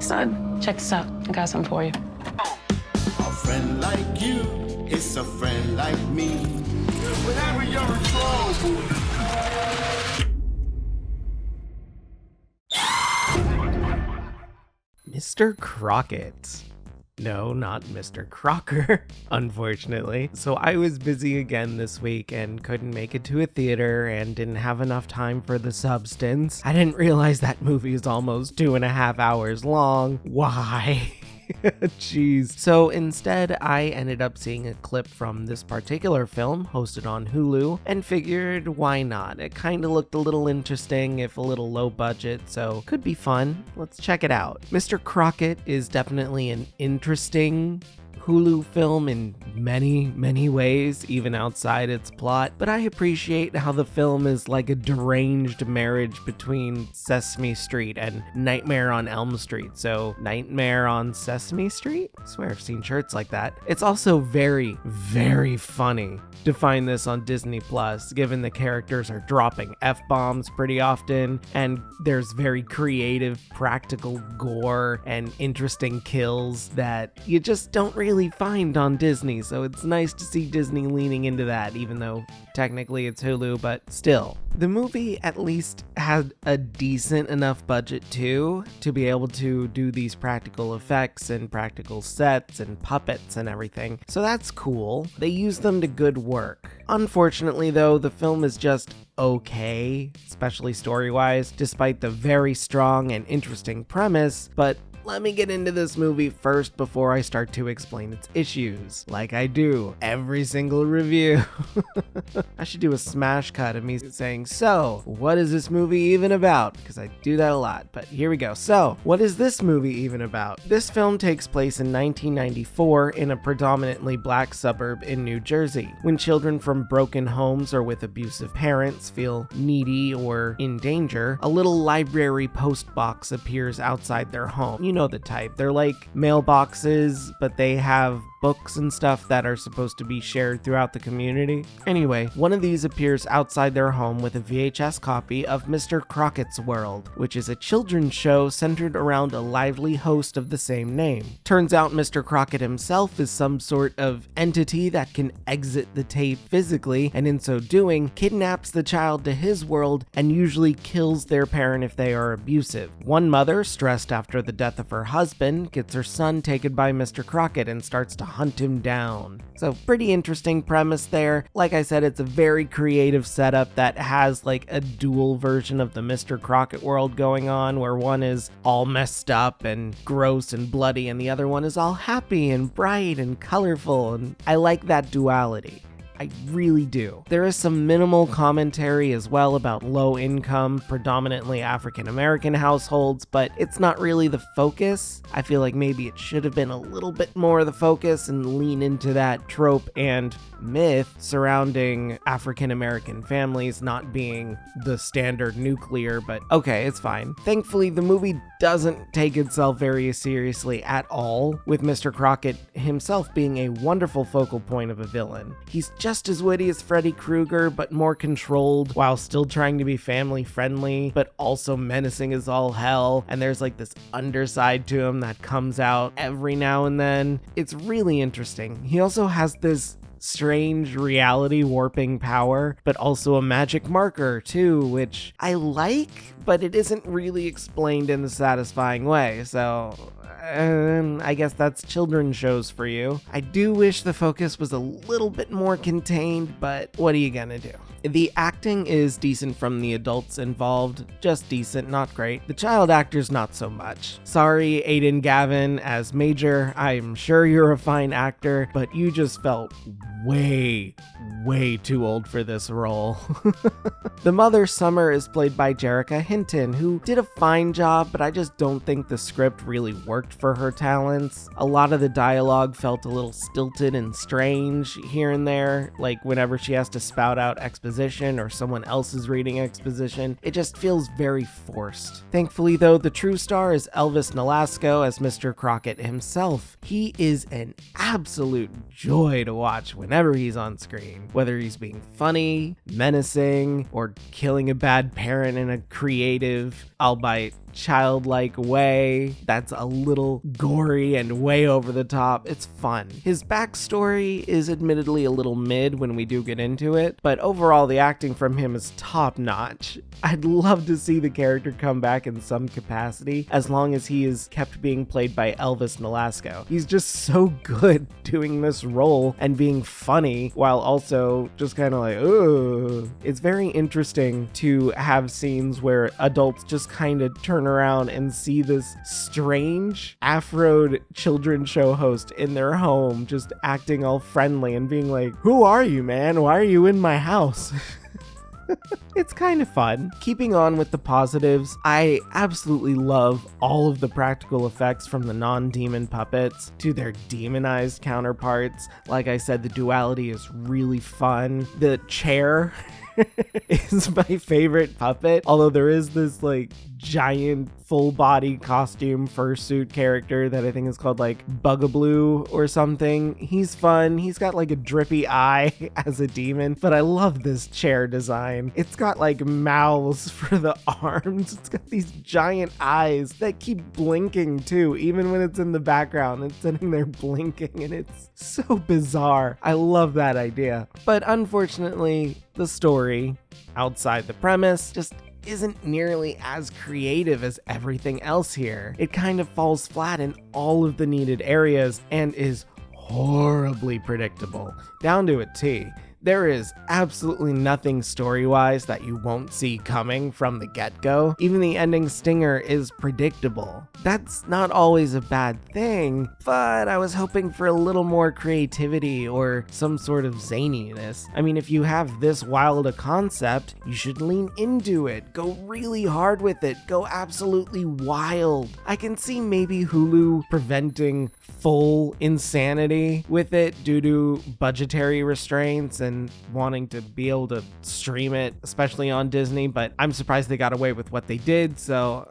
Son, check this out. I got something for you. A friend like you is a friend like me. Whenever you're in trouble. Mr. Crocket. No, not Mr. Crocker, unfortunately. So I was busy again this week and couldn't make it to a theater and didn't have enough time for The Substance. I didn't realize that movie is almost 2.5 hours long. Why? Jeez. So instead, I ended up seeing a clip from this particular film hosted on Hulu and figured why not? It kind of looked a little interesting, if a little low budget, so could be fun. Let's check it out. Mr. Crocket is definitely an interesting Hulu film in many ways, even outside its plot, but I appreciate how the film is like a deranged marriage between Sesame Street and Nightmare on Elm Street. So Nightmare on Sesame Street? I swear I've seen shirts like that. It's also very funny to find this on Disney Plus, given the characters are dropping F-bombs pretty often, and there's very creative practical gore and interesting kills that you just don't really find on Disney, so it's nice to see Disney leaning into that, even though technically it's Hulu, but still. The movie at least had a decent enough budget too, to be able to do these practical effects and practical sets and puppets and everything, so that's cool. They use them to good work. Unfortunately though, the film is just okay, especially story-wise, despite the very strong and interesting premise, but let me get into this movie first before I start to explain its issues, like I do every single review. I should do a smash cut of me saying, so, what is this movie even about? Because I do that a lot, but here we go. So, what is this movie even about? This film takes place in 1994 in a predominantly black suburb in New Jersey. When children from broken homes or with abusive parents feel needy or in danger, a little library post box appears outside their home. You know the type. They're like mailboxes, but they have books and stuff that are supposed to be shared throughout the community. Anyway, one of these appears outside their home with a VHS copy of Mr. Crocket's World, which is a children's show centered around a lively host of the same name. Turns out Mr. Crocket himself is some sort of entity that can exit the tape physically, and in so doing, kidnaps the child to his world and usually kills their parent if they are abusive. One mother, stressed after the death of her husband, gets her son taken by Mr. Crocket and starts to hunt him down. So pretty interesting premise there. Like I said, it's a very creative setup that has like a dual version of the Mr. Crocket world going on, where one is all messed up and gross and bloody and the other one is all happy and bright and colorful, and I like that duality. I really do. There is some minimal commentary as well about low-income, predominantly African-American households, but it's not really the focus. I feel like maybe it should have been a little bit more the focus and lean into that trope and myth surrounding African-American families not being the standard nuclear, but okay, it's fine. Thankfully, the movie doesn't take itself very seriously at all, with Mr. Crocket himself being a wonderful focal point of a villain. He's just as witty as Freddy Krueger, but more controlled, while still trying to be family friendly, but also menacing as all hell, and there's like this underside to him that comes out every now and then. It's really interesting. He also has this strange reality warping power, but also a magic marker too, which I like, but it isn't really explained in a satisfying way, so I guess that's children's shows for you. I do wish the focus was a little bit more contained, but what are you gonna do? The acting is decent from the adults involved, just decent, not great. The child actors, not so much. Sorry, Aiden Gavin as Major, I'm sure you're a fine actor, but you just felt way too old for this role. The mother, Summer, is played by Jerrica Hinton, who did a fine job, but I just don't think the script really worked for her talents. A lot of the dialogue felt a little stilted and strange here and there, like whenever she has to spout out exposition or someone else is reading exposition, it just feels very forced. Thankfully though, the true star is Elvis Nolasco as Mr. Crocket himself. He is an absolute joy to watch when whenever he's on screen, whether he's being funny, menacing, or killing a bad parent in a creative, albeit childlike way that's a little gory and way over the top. It's fun. His backstory is admittedly a little mid when we do get into it, but overall the acting from him is top notch. I'd love to see the character come back in some capacity as long as he is kept being played by Elvis Nolasco. He's just so good doing this role and being funny while also just kind of like, ugh. It's very interesting to have scenes where adults just kind of turn around and see this strange Afroed children's show host in their home just acting all friendly and being like, who are you, man? Why are you in my house? It's kind of fun. Keeping on with the positives, I absolutely love all of the practical effects from the non-demon puppets to their demonized counterparts. Like I said, the duality is really fun. The chair is my favorite puppet, although there is this like giant full body costume fursuit character that I think is called like Bugaboo or something. He's fun. He's got like a drippy eye as a demon, but I love this chair design. It's got like mouths for the arms. It's got these giant eyes that keep blinking too, even when it's in the background. It's sitting there blinking and it's so bizarre. I love that idea. But unfortunately, the story outside the premise just isn't nearly as creative as everything else here. It kind of falls flat in all of the needed areas and is horribly predictable, down to a T. There is absolutely nothing story-wise that you won't see coming from the get-go. Even the ending stinger is predictable. That's not always a bad thing, but I was hoping for a little more creativity or some sort of zaniness. I mean, if you have this wild a concept, you should lean into it. Go really hard with it. Go absolutely wild. I can see maybe Hulu preventing full insanity with it due to budgetary restraints and wanting to be able to stream it, especially on Disney, but I'm surprised they got away with what they did, so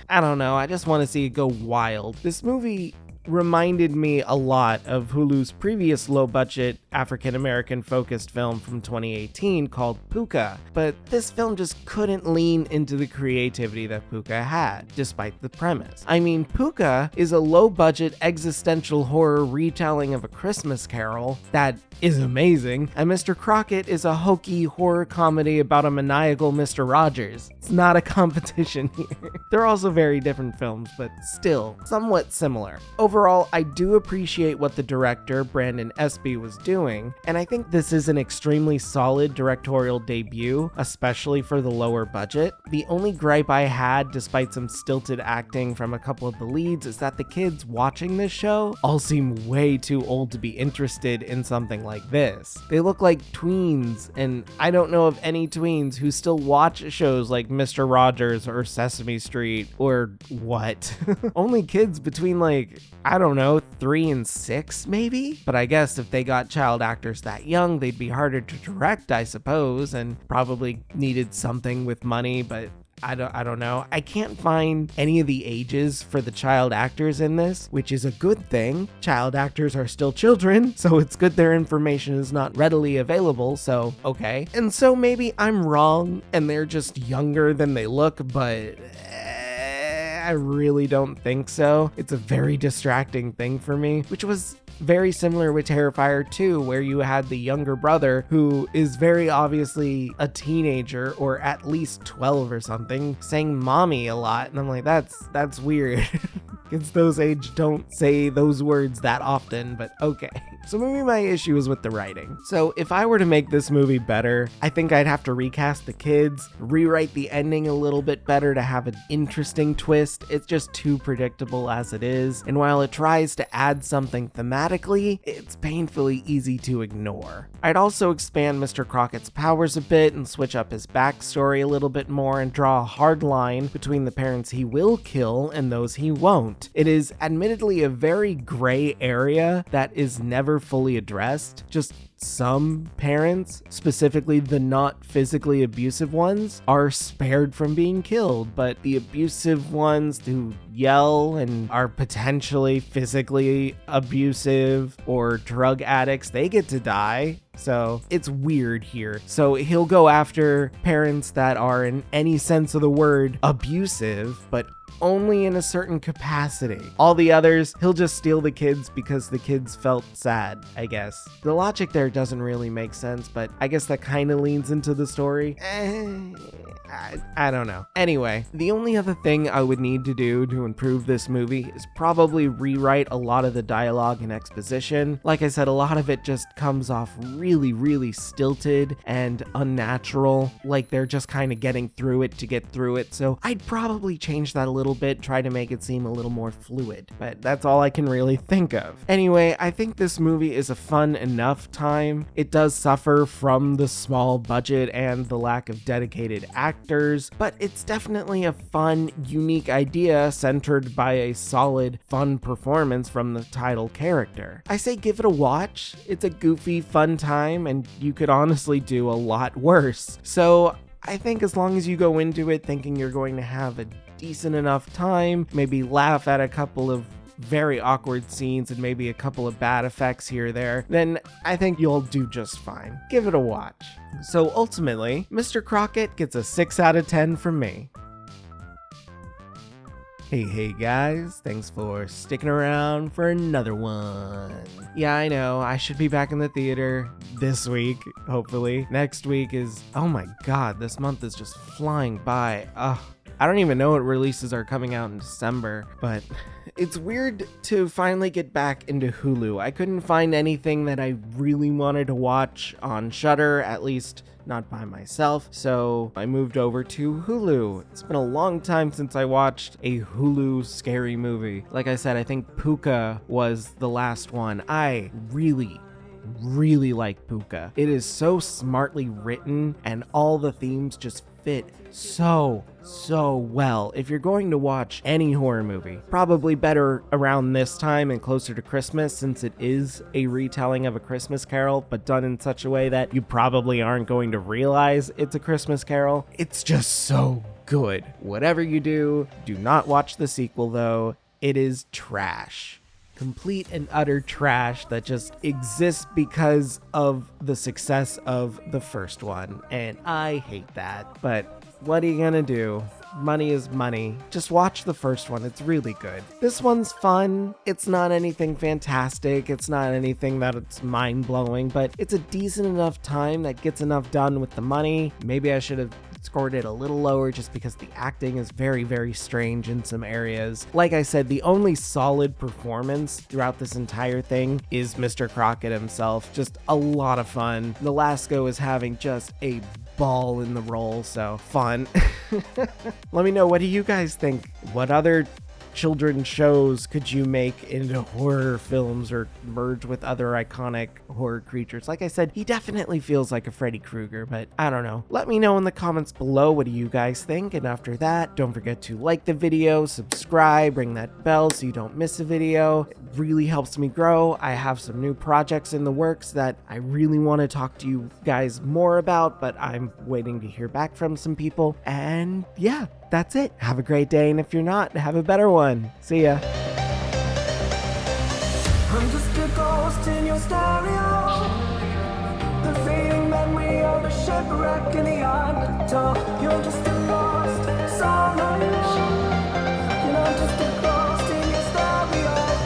I don't know. I just want to see it go wild. This movie reminded me a lot of Hulu's previous low-budget African-American focused film from 2018 called Puka, but this film just couldn't lean into the creativity that Puka had, despite the premise. I mean, Puka is a low-budget existential horror retelling of A Christmas Carol that is amazing, and Mr. Crocket is a hokey horror comedy about a maniacal Mr. Rogers. It's not a competition here. They're also very different films, but still somewhat similar. Overall, I do appreciate what the director, Brandon Espy, was doing, and I think this is an extremely solid directorial debut, especially for the lower budget. The only gripe I had, despite some stilted acting from a couple of the leads, is that the kids watching this show all seem way too old to be interested in something like this. They look like tweens, and I don't know of any tweens who still watch shows like Mr. Rogers or Sesame Street or what. Only kids between like, I don't know, 3 and 6 maybe? But I guess if they got child actors that young, they'd be harder to direct, I suppose, and probably needed something with money, but I don't know. I can't find any of the ages for the child actors in this, which is a good thing. Child actors are still children, so it's good their information is not readily available, so okay. And so maybe I'm wrong and they're just younger than they look, but I really don't think so. It's a very distracting thing for me, which was very similar with Terrifier 2, where you had the younger brother who is very obviously a teenager or at least 12 or something, saying mommy a lot, and I'm like, that's weird. Kids those age don't say those words that often, but okay. So maybe my issue is with the writing. So if I were to make this movie better, I think I'd have to recast the kids, rewrite the ending a little bit better to have an interesting twist. It's just too predictable as it is, and while it tries to add something thematically, it's painfully easy to ignore. I'd also expand Mr. Crocket's powers a bit and switch up his backstory a little bit more and draw a hard line between the parents he will kill and those he won't. It is admittedly a very gray area that is never fully addressed. Just some parents, specifically the not physically abusive ones, are spared from being killed, but the abusive ones who yell and are potentially physically abusive or drug addicts, they get to die. So it's weird here. So he'll go after parents that are, in any sense of the word, abusive, but only in a certain capacity. All the others, he'll just steal the kids because the kids felt sad, I guess. The logic there doesn't really make sense, but I guess that kind of leans into the story. I don't know. Anyway, the only other thing I would need to do to improve this movie is probably rewrite a lot of the dialogue and exposition. Like I said, a lot of it just comes off really, really stilted and unnatural, like they're just kind of getting through it to get through it. So I'd probably change that a little bit, try to make it seem a little more fluid, but that's all I can really think of. Anyway, I think this movie is a fun enough time. It does suffer from the small budget and the lack of dedicated actors, but it's definitely a fun, unique idea centered by a solid, fun performance from the title character. I say give it a watch. It's a goofy, fun time, and you could honestly do a lot worse. So I think as long as you go into it thinking you're going to have a decent enough time, maybe laugh at a couple of very awkward scenes and maybe a couple of bad effects here or there, then I think you'll do just fine. Give it a watch. So ultimately, Mr. Crocket gets a 6 out of 10 from me. Hey guys, thanks for sticking around for another one. Yeah, I know, I should be back in the theater this week, hopefully. Next week is, oh my god, this month is just flying by. I don't even know what releases are coming out in December, but it's weird to finally get back into Hulu. I couldn't find anything that I really wanted to watch on Shudder, at least not by myself, so I moved over to Hulu. It's been a long time since I watched a Hulu scary movie. Like I said, I think Puka was the last one. I really like Puka. It is so smartly written and all the themes just fit so well. If you're going to watch any horror movie, probably better around this time and closer to Christmas, since it is a retelling of A Christmas Carol, but done in such a way that you probably aren't going to realize it's A Christmas Carol. It's just so good. Whatever you do not watch the sequel though. It is trash. Complete and utter trash that just exists because of the success of the first one. And I hate that. But what are you gonna do? Money is money. Just watch the first one. It's really good. This one's fun. It's not anything fantastic. It's not anything that it's mind-blowing, but it's a decent enough time that gets enough done with the money. Maybe I should have scored it a little lower just because the acting is very strange in some areas. Like I said, the only solid performance throughout this entire thing is Mr. Crocket himself. Just a lot of fun. Nolasco is having just a ball in the role, so fun. Let me know, what do you guys think? What other children's shows could you make into horror films or merge with other iconic horror creatures? Like I said, he definitely feels like a Freddy Krueger, but I don't know. Let me know in the comments below, what do you guys think? And after that, don't forget to like the video, subscribe, ring that bell so you don't miss a video. It really helps me grow. I have some new projects in the works that I really want to talk to you guys more about, but I'm waiting to hear back from some people. And yeah, that's it. Have a great day, and if you're not, have a better one. See ya. I'm just a ghost in your stereo, the fading memory of a shipwreck in the undertow. You're just a lost soul, and I'm just a ghost in your stereo.